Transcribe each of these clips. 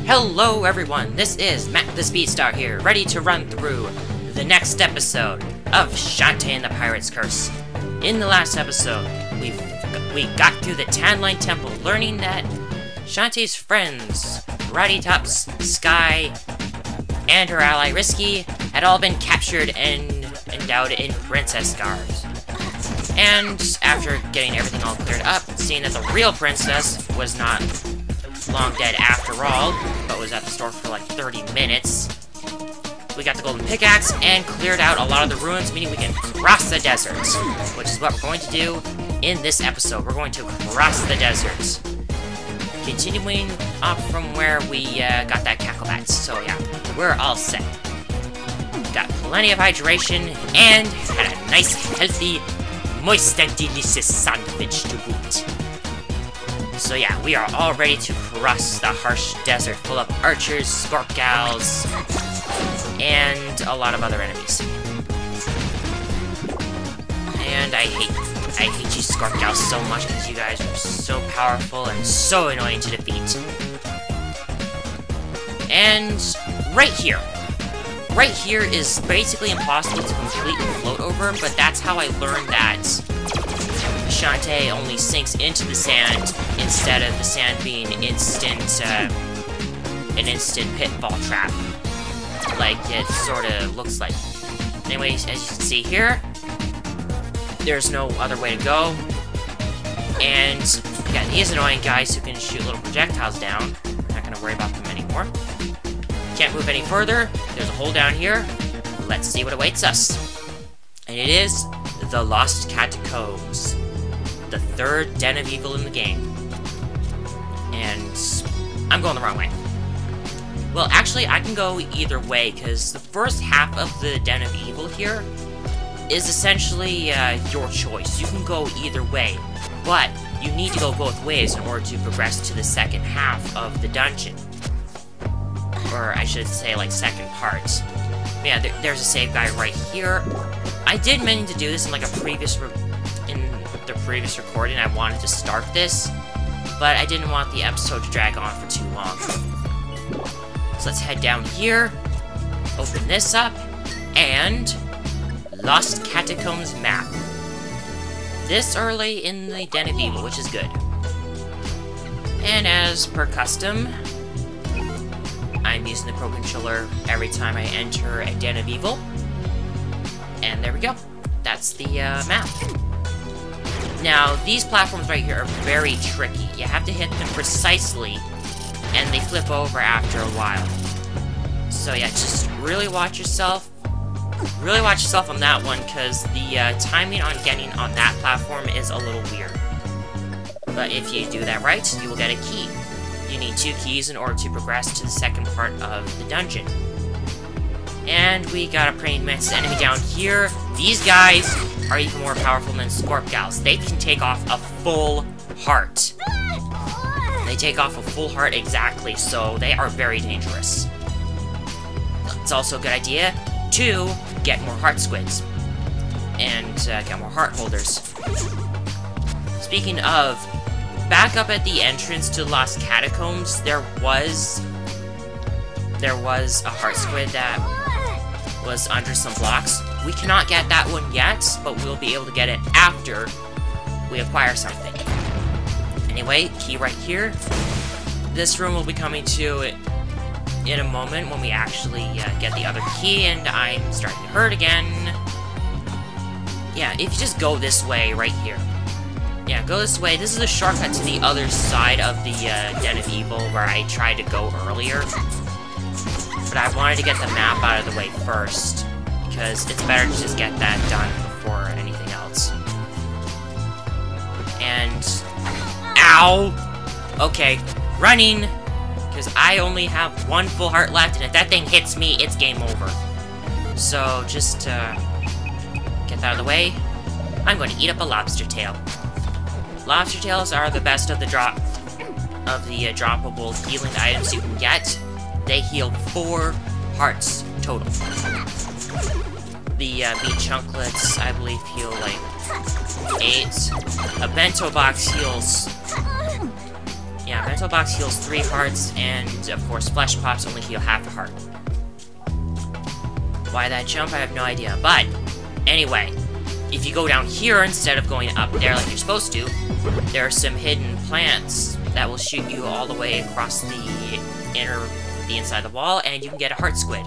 Hello everyone, this is Matt the Speedstar here, ready to run through the next episode of Shantae and the Pirate's Curse. In the last episode, we got through the Tan Line Temple, learning that Shantae's friends, Ratty Tups, Sky, and her ally Risky had all been captured and endowed in princess guards. And after getting everything all cleared up, seeing that the real princess was not long dead after all, but was at the store for like 30 minutes, we got the golden pickaxe and cleared out a lot of the ruins, meaning we can cross the deserts, which is what we're going to do in this episode. We're going to cross the deserts, continuing off from where we got that cacklebat. So yeah, we're all set. Got plenty of hydration and had a nice, healthy, moist and delicious sandwich to boot. So yeah, we are all ready to cross the harsh desert full of archers, scorpgals, and a lot of other enemies. And I hate you scorpgals so much because you guys are so powerful and so annoying to defeat. And right here is basically impossible to completely float over, but that's how I learned that Shantae only sinks into the sand instead of the sand being an instant pitfall trap, like it sort of looks like. Anyways, as you can see here, there's no other way to go. And we got these annoying guys who can shoot little projectiles down. We're not gonna worry about them anymore. Can't move any further. There's a hole down here. Let's see what awaits us. And it is the Lost Catacombs, the third den of evil in the game. And I'm going the wrong way. Well, actually, I can go either way, because the first half of the den of evil here is essentially your choice. You can go either way, but you need to go both ways in order to progress to the second half of the dungeon. Or I should say, like, second part. Yeah, there's a save guy right here. I did mean to do this in, like, in the previous recording. I wanted to start this, but I didn't want the episode to drag on for too long. So let's head down here, open this up, and Lost Catacombs map. This early in the Den of Evil, which is good. And as per custom, I'm using the Pro Controller every time I enter a Den of Evil. And there we go. That's the map. Now, these platforms right here are very tricky. You have to hit them precisely, and they flip over after a while. So yeah, just really watch yourself. Really watch yourself on that one, because the timing on getting on that platform is a little weird. But if you do that right, you will get a key. You need 2 keys in order to progress to the second part of the dungeon. And we got a pretty immense enemy down here. These guys are even more powerful than Scorpgals. They can take off a full heart. They take off a full heart exactly, so they are very dangerous. It's also a good idea to get more heart squids and get more heart holders. Speaking of, back up at the entrance to Lost Catacombs, there was a heart squid that was under some blocks. We cannot get that one yet, but we'll be able to get it after we acquire something. Anyway, key right here. This room will be coming to in a moment when we actually get the other key, and I'm starting to hurt again. Yeah, if you just go this way right here. Yeah, go this way. This is a shortcut to the other side of the Den of Evil where I tried to go earlier. But I wanted to get the map out of the way first, because it's better to just get that done before anything else. And ow! Okay, running, because I only have 1 full heart left, and if that thing hits me, it's game over. So just get that out of the way. I'm going to eat up a lobster tail. Lobster tails are the best of the droppable healing items you can get. They heal 4 hearts total. The meat chunklets, I believe, heal like 8. A bento box heals Yeah, Pixel Box heals 3 hearts, and of course Flesh Pops only heal half a heart. Why that jump, I have no idea. But, anyway, if you go down here instead of going up there like you're supposed to, there are some hidden plants that will shoot you all the way across the inside the wall, and you can get a heart squid.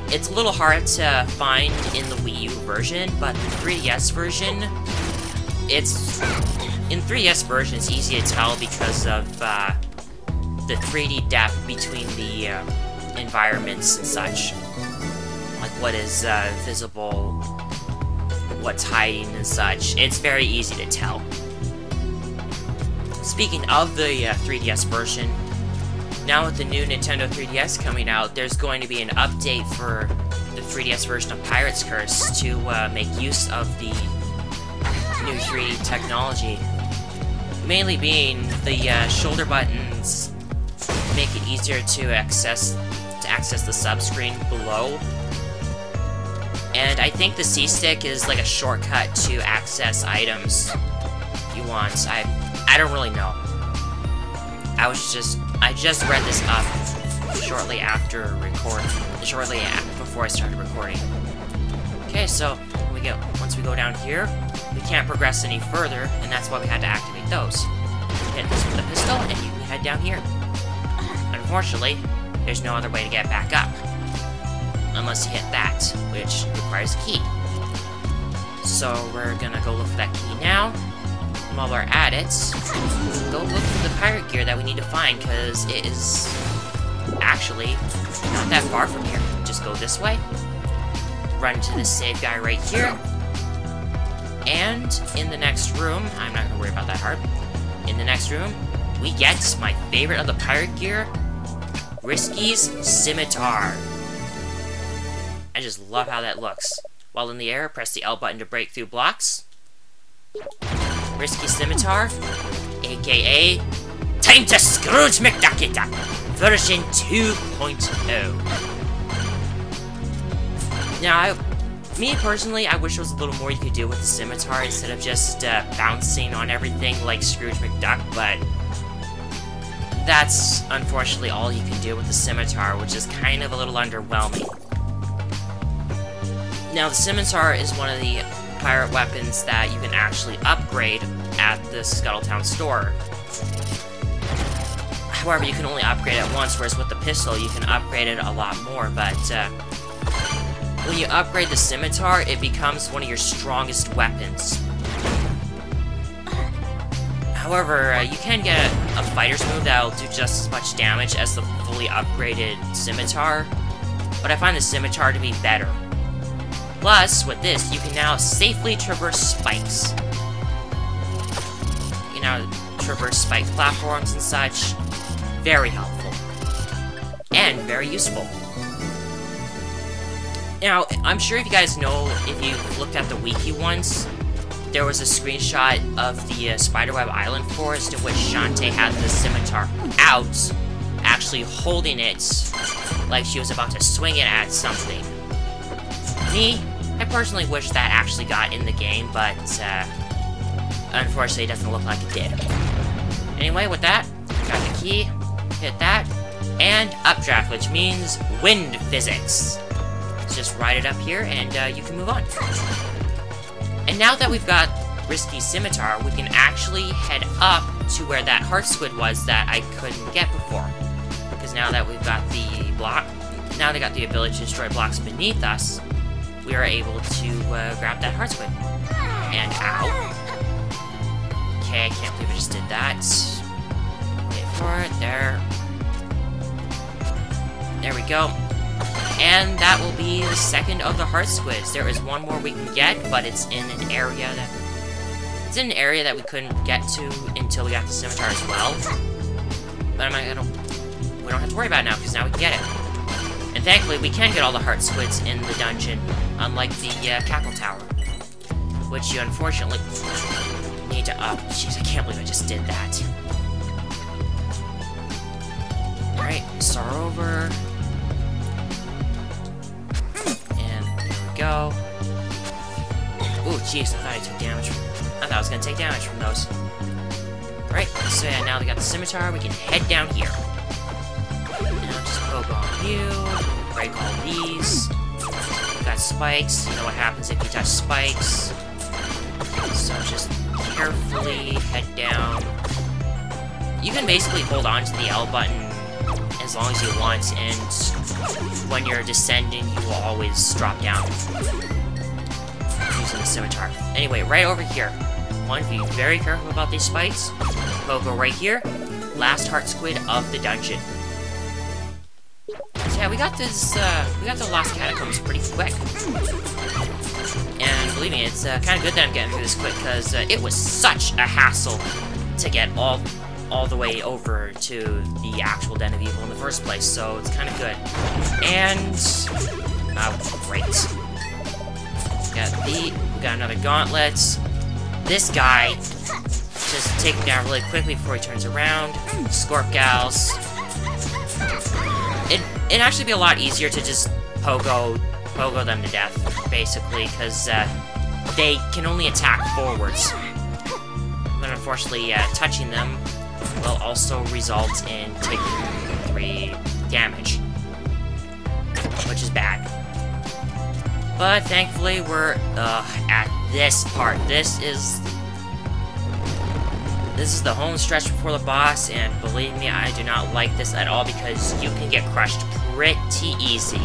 It's a little hard to find in the Wii U version, but the 3DS version, in 3DS version, it's easy to tell because of the 3D depth between the environments and such. Like what is visible, what's hiding and such. It's very easy to tell. Speaking of the 3DS version, now with the new Nintendo 3DS coming out, there's going to be an update for the 3DS version of Pirate's Curse to make use of the new 3D technology. Mainly being the shoulder buttons make it easier to access the sub-screen below. And I think the C-stick is like a shortcut to access items you want. I don't really know. I just read this up shortly before I started recording. Okay, so once we go down here, we can't progress any further, and that's why we had to activate those. Hit this with the pistol, and you can head down here. Unfortunately, there's no other way to get back up. Unless you hit that, which requires a key. So we're gonna go look for that key now. And while we're at it, go look for the pirate gear that we need to find, because it is actually not that far from here. Just go this way, run to this save guy right here, and in the next room, I'm not gonna worry about that heart. In the next room, we get my favorite of the pirate gear, Risky's Scimitar. I just love how that looks. While in the air, press the L button to break through blocks. Risky Scimitar, aka Time to Scrooge McDuck it up, version 2.0. Now, me personally, I wish there was a little more you could do with the scimitar instead of just bouncing on everything like Scrooge McDuck, but that's unfortunately all you can do with the scimitar, which is kind of a little underwhelming. Now, the scimitar is one of the pirate weapons that you can actually upgrade at the Scuttletown store. However, you can only upgrade it once, whereas with the pistol, you can upgrade it a lot more, but when you upgrade the scimitar, it becomes one of your strongest weapons. However, you can get a fighter's move that'll do just as much damage as the fully upgraded scimitar, but I find the scimitar to be better. Plus, with this, you can now safely traverse spikes. You can now traverse spiked platforms and such. Very helpful. And very useful. Now, I'm sure if you guys know, if you've looked at the wiki once, there was a screenshot of the Spiderweb Island forest in which Shantae had the scimitar out, actually holding it like she was about to swing it at something. Me, I personally wish that actually got in the game, but unfortunately it doesn't look like it did. Anyway, with that, got the key, hit that, and updraft, which means wind physics. Let's just ride it up here, and you can move on. And now that we've got Risky Scimitar, we can actually head up to where that heart squid was that I couldn't get before. Because now that we've got the block, now they got the ability to destroy blocks beneath us, we are able to grab that heart squid. And ow. Okay, I can't believe I just did that. Wait for it, there. There we go. And that will be the second of the heart squids. There is one more we can get, but it's in an area that we couldn't get to until we got the scimitar as well. But we don't have to worry about it now, because now we can get it. And thankfully, we can get all the heart squids in the dungeon, unlike the Cackle Tower, which you unfortunately need to up. Jeez, I can't believe I just did that. Alright, start over. And there we go. Ooh, jeez, I thought I took damage from... I thought I was gonna take damage from those. Right, so So yeah, now we got the scimitar, we can head down here. Now just poke on you, break all these. Got spikes, you know what happens if you touch spikes. So just carefully head down. You can basically hold on to the L button as long as you want, and when you're descending, you will always drop down using the scimitar. Anyway, right over here. Want to be very careful about these spikes. Pogo right here. Last heart squid of the dungeon. So yeah, we got the Lost Catacombs pretty quick. And believe me, it's kind of good that I'm getting through this quick, because it was such a hassle to get all the way over to the actual Den of Evil in the first place, so it's kind of good. And great. We got another gauntlet. This guy, just take him down really quickly before he turns around. Scorp Gals. It'd actually be a lot easier to just pogo them to death, basically, because they can only attack forwards. But unfortunately, touching them will also result in taking 3 damage, which is bad. But thankfully, we're at this part. This is the home stretch before the boss, and believe me, I do not like this at all because you can get crushed pretty easy.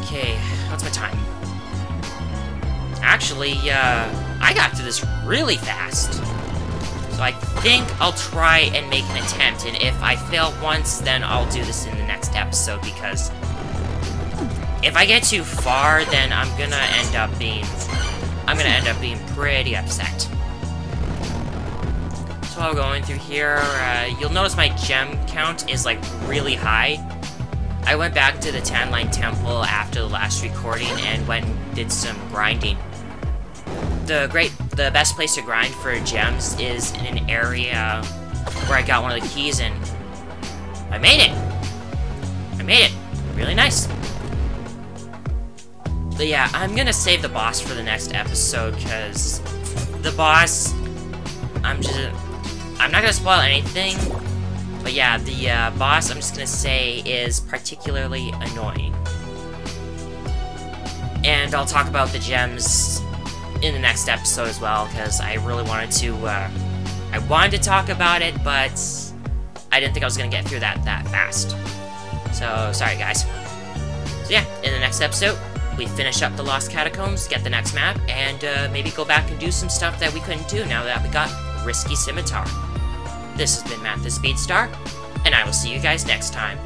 Okay, what's my time? Actually, I got through this really fast. So I think I'll try and make an attempt, and if I fail once, then I'll do this in the next episode, because if I get too far, then I'm gonna end up being pretty upset. So while going through here, you'll notice my gem count is like really high. I went back to the Tanline Temple after the last recording and went and did some grinding. The best place to grind for gems is in an area where I got one of the keys, and I made it! I made it! Really nice. But yeah, I'm gonna save the boss for the next episode, because the boss, I'm not gonna spoil anything, but yeah, the boss, I'm just gonna say, is particularly annoying. And I'll talk about the gems in the next episode as well, because I really wanted to, I wanted to talk about it, but I didn't think I was gonna get through that fast. So, sorry guys. So yeah, in the next episode, we finish up the Lost Catacombs, get the next map, and maybe go back and do some stuff that we couldn't do now that we got Risky Scimitar. This has been Matt the Speedstar, and I will see you guys next time.